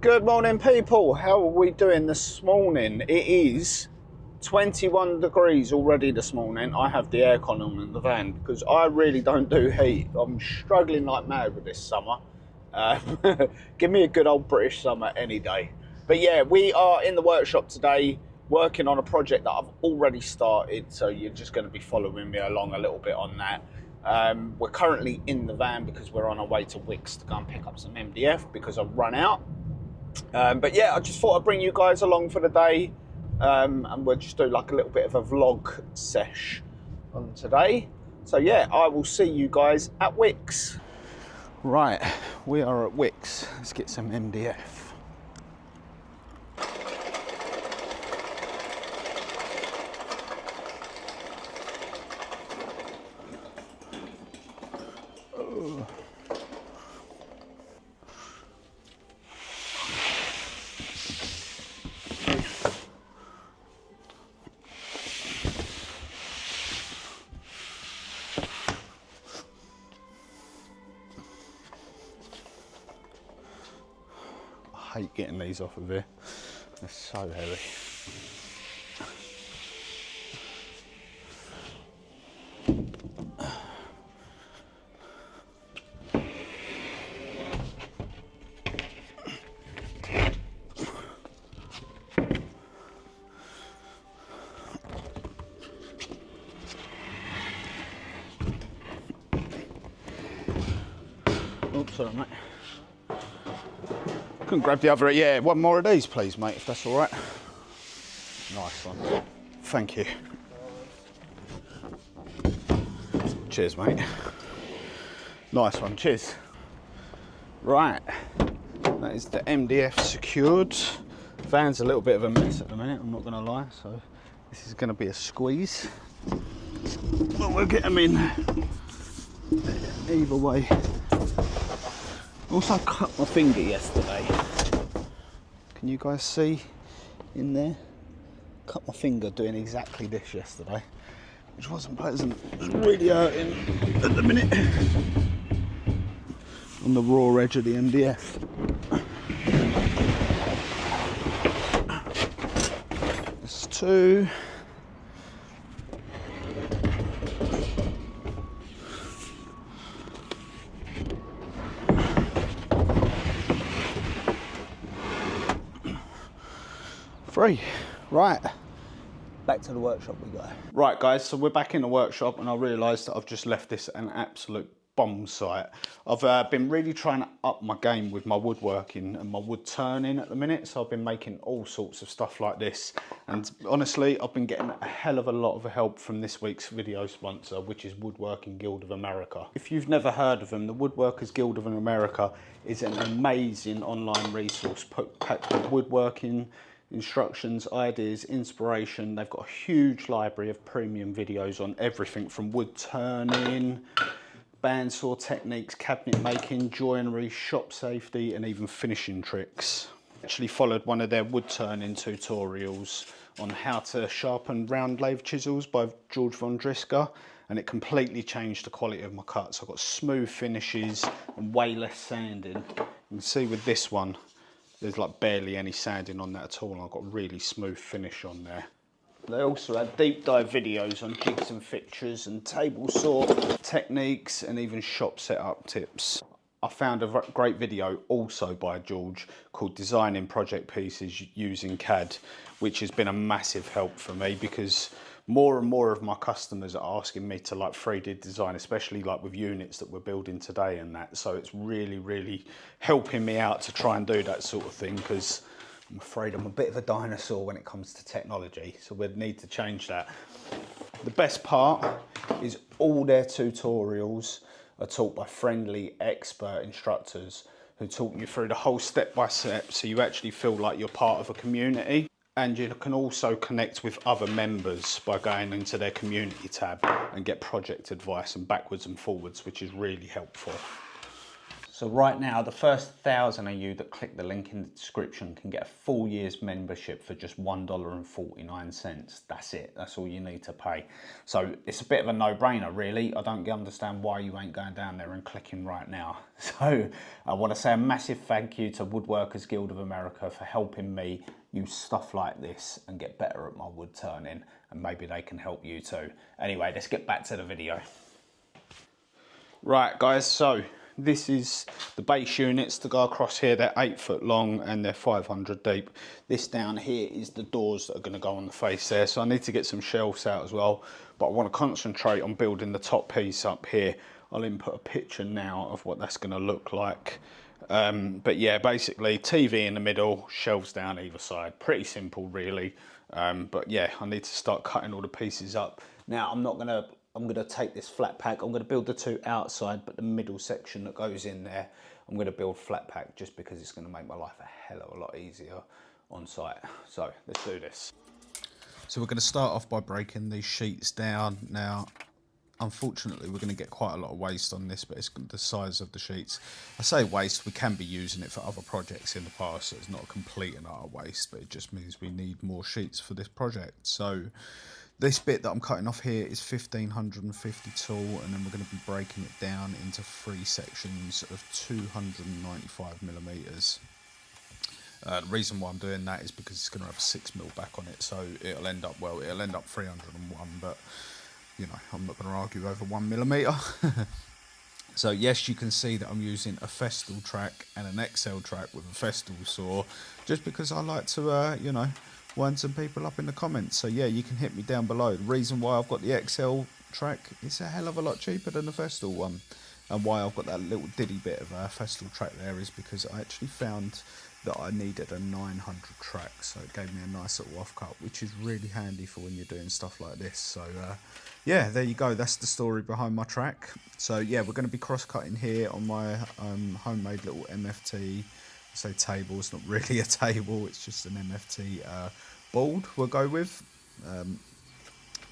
Good morning, people. How are we doing this morning? It is 21 degrees already this morning. I have the aircon on in the van because I really don't do heat. I'm struggling like mad with this summer. Give me a good old British summer any day. But yeah, we are in the workshop today working on a project that I've already started, so you're just going to be following me along a little bit on that. We're currently in the van because we're on our way to Wicks to go and pick up some MDF because I've run out. But yeah, I just thought I'd bring you guys along for the day, and we'll just do like a little bit of a vlog sesh on today. So yeah, I will see you guys at Wicks. Right, we are at Wicks. Let's get some MDF. I hate getting these off of here. They're so heavy. Oops, sorry, mate. Couldn't grab the other. Yeah, one more of these, please, mate, if that's all right. Nice one. Thank you. Cheers, mate. Nice one. Cheers. Right, that is the MDF secured. Van's a little bit of a mess at the minute, I'm not going to lie, so this is going to be a squeeze. But we'll get them in either way. Also cut my finger yesterday. Can you guys see in there? Cut my finger doing exactly this yesterday, which wasn't pleasant. It was really hurting at the minute on the raw edge of the MDF. There's two. Three. Right, back to the workshop we go. Right guys, so we're back in the workshop and I realised that I've just left this an absolute bomb site. I've been really trying to up my game with my woodworking and my wood turning at the minute, so I've been making all sorts of stuff like this, and honestly I've been getting a hell of a lot of help from this week's video sponsor, which is Woodworking Guild of America. If you've never heard of them, the Woodworkers Guild of America is an amazing online resource packed with woodworking instructions, ideas, inspiration. They've got a huge library of premium videos on everything from wood turning, bandsaw techniques, cabinet making, joinery, shop safety, and even finishing tricks. Actually followed one of their wood turning tutorials on how to sharpen round lathe chisels by George von Drisker, and it completely changed the quality of my cuts. I've got smooth finishes and way less sanding. You can see with this one, there's like barely any sanding on that at all. I've got a really smooth finish on there. They also have deep dive videos on jigs and fixtures and table saw techniques and even shop setup tips. I found a great video also by George called Designing Project Pieces Using CAD, which has been a massive help for me because more and more of my customers are asking me to like 3D design, especially like with units that we're building today and that. So it's really helping me out to try and do that sort of thing, because I'm afraid I'm a bit of a dinosaur when it comes to technology. So we'd need to change that. The best part is all their tutorials are taught by friendly expert instructors who talk you through the whole step by step, so you actually feel like you're part of a community. And you can also connect with other members by going into their community tab and get project advice and backwards and forwards, which is really helpful. So right now, the first 1,000 of you that click the link in the description can get a full year's membership for just $1.49. That's it. That's all you need to pay. So it's a bit of a no-brainer, really. I don't understand why you ain't going down there and clicking right now. So I want to say a massive thank you to Woodworkers Guild of America for helping me use stuff like this and get better at my wood turning, and maybe they can help you too. Anyway, let's get back to the video. Right, guys, so this is the base units to go across here. They're 8 foot long and they're 500 deep. This down here is the doors that are going to go on the face there. So I need to get some shelves out as well, but I want to concentrate on building the top piece up here. I'll input a picture now of what that's going to look like. But yeah, basically TV in the middle, shelves down either side. Pretty simple, really. But yeah, I need to start cutting all the pieces up. Now, I'm going to take this flat pack. I'm going to build the two outside, but the middle section that goes in there, I'm going to build flat pack just because it's going to make my life a hell of a lot easier on site. So let's do this. So we're going to start off by breaking these sheets down. Now, unfortunately, we're going to get quite a lot of waste on this, but it's the size of the sheets. I say waste, we can be using it for other projects in the past, so it's not a complete and utter waste, but it just means we need more sheets for this project. So this bit that I'm cutting off here is 1550 tool, and then we're going to be breaking it down into 3 sections of 295 millimeters. The reason why I'm doing that is because it's going to have a 6mm back on it, so it'll end up, well, it'll end up 301, but you know, I'm not going to argue over 1mm. So yes, you can see that I'm using a Festool track and an XL track with a Festool saw, just because I like to, you know, wind some people up in the comments. So yeah, you can hit me down below. The reason why I've got the XL track, it's a hell of a lot cheaper than the Festool one, and why I've got that little diddy bit of a Festool track there is because I actually found that I needed a 900 track, so it gave me a nice little offcut, which is really handy for when you're doing stuff like this. So yeah, there you go, that's the story behind my track. So yeah, we're going to be cross-cutting here on my homemade little MFT, say table. It's not really a table, it's just an MFT board we'll go with.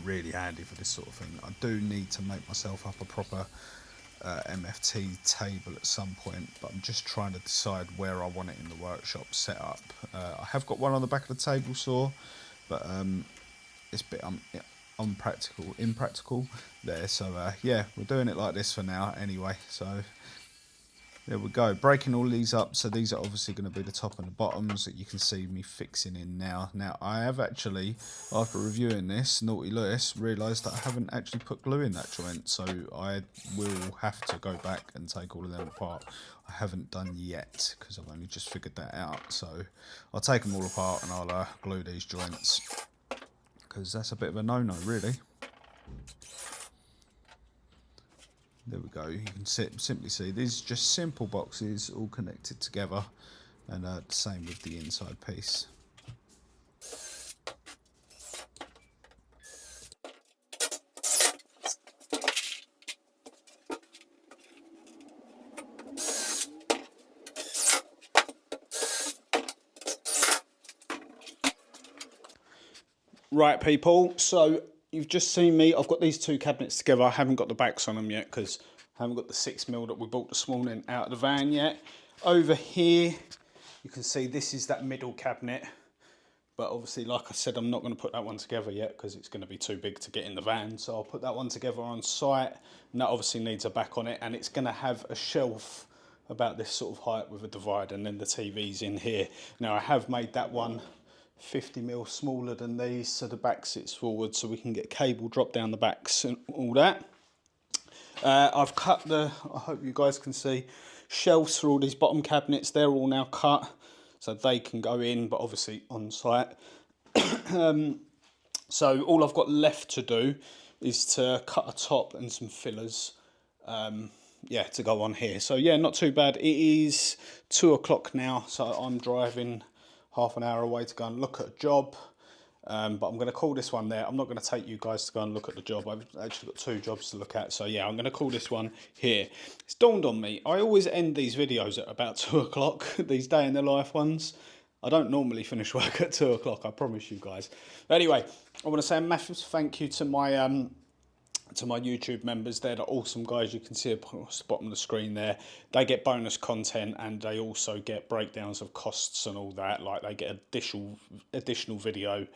Really handy for this sort of thing. I do need to make myself up a proper MFT table at some point, but I'm just trying to decide where I want it in the workshop set up. I have got one on the back of the table saw, but it's a bit impractical there. So yeah, we're doing it like this for now anyway. So there we go, breaking all these up. So these are obviously going to be the top and the bottoms that you can see me fixing in now. Now I have actually, after reviewing this, Naughty Lewis, realised that I haven't actually put glue in that joint, so I will have to go back and take all of them apart. I haven't done yet because I've only just figured that out, so I'll take them all apart and I'll glue these joints, because that's a bit of a no-no really. There we go, you can simply see these are just simple boxes all connected together, and the same with the inside piece. Right people, so you've just seen me, I've got these two cabinets together. I haven't got the backs on them yet because I haven't got the 6mm that we bought this morning out of the van yet. Over here, you can see this is that middle cabinet, but obviously, like I said, I'm not going to put that one together yet because it's going to be too big to get in the van. So I'll put that one together on site, and that obviously needs a back on it, and it's going to have a shelf about this sort of height with a divider, and then the TV's in here. Now I have made that one 50mm smaller than these, so the back sits forward, so we can get cable drop down the backs and all that. I've cut the, I hope you guys can see, shelves for all these bottom cabinets. They're all now cut, so they can go in, but obviously on site. So all I've got left to do is to cut a top and some fillers, yeah, to go on here. So yeah, not too bad. It is 2 o'clock now, so I'm driving half an hour away to go and look at a job, but I'm going to call this one there. I'm not going to take you guys to go and look at the job. I've actually got 2 jobs to look at, so yeah, I'm going to call this one here. It's dawned on me, I always end these videos at about 2 o'clock, these day in the life ones. I don't normally finish work at 2 o'clock, I promise you guys. But anyway, I want to say a massive thank you to my to my YouTube members. They're the awesome guys you can see across the bottom of the screen there. They get bonus content, and they also get breakdowns of costs and all that. Like, they get additional video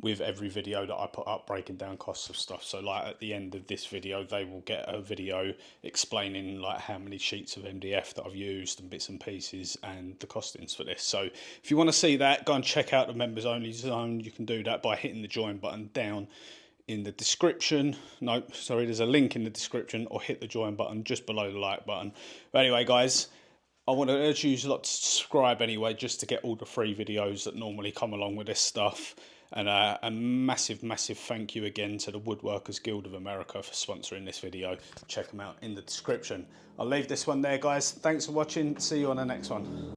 with every video that I put up, breaking down costs of stuff. So like at the end of this video, they will get a video explaining like how many sheets of MDF that I've used and bits and pieces and the costings for this. So if you want to see that, go and check out the members only zone. You can do that by hitting the join button down in the description. No, sorry, there's a link in the description, or hit the join button just below the like button. But anyway, guys, I want to urge you lot to subscribe anyway, just to get all the free videos that normally come along with this stuff. And a massive, massive thank you again to the Woodworkers Guild of America for sponsoring this video. Check them out in the description. I'll leave this one there, guys. Thanks for watching. See you on the next one.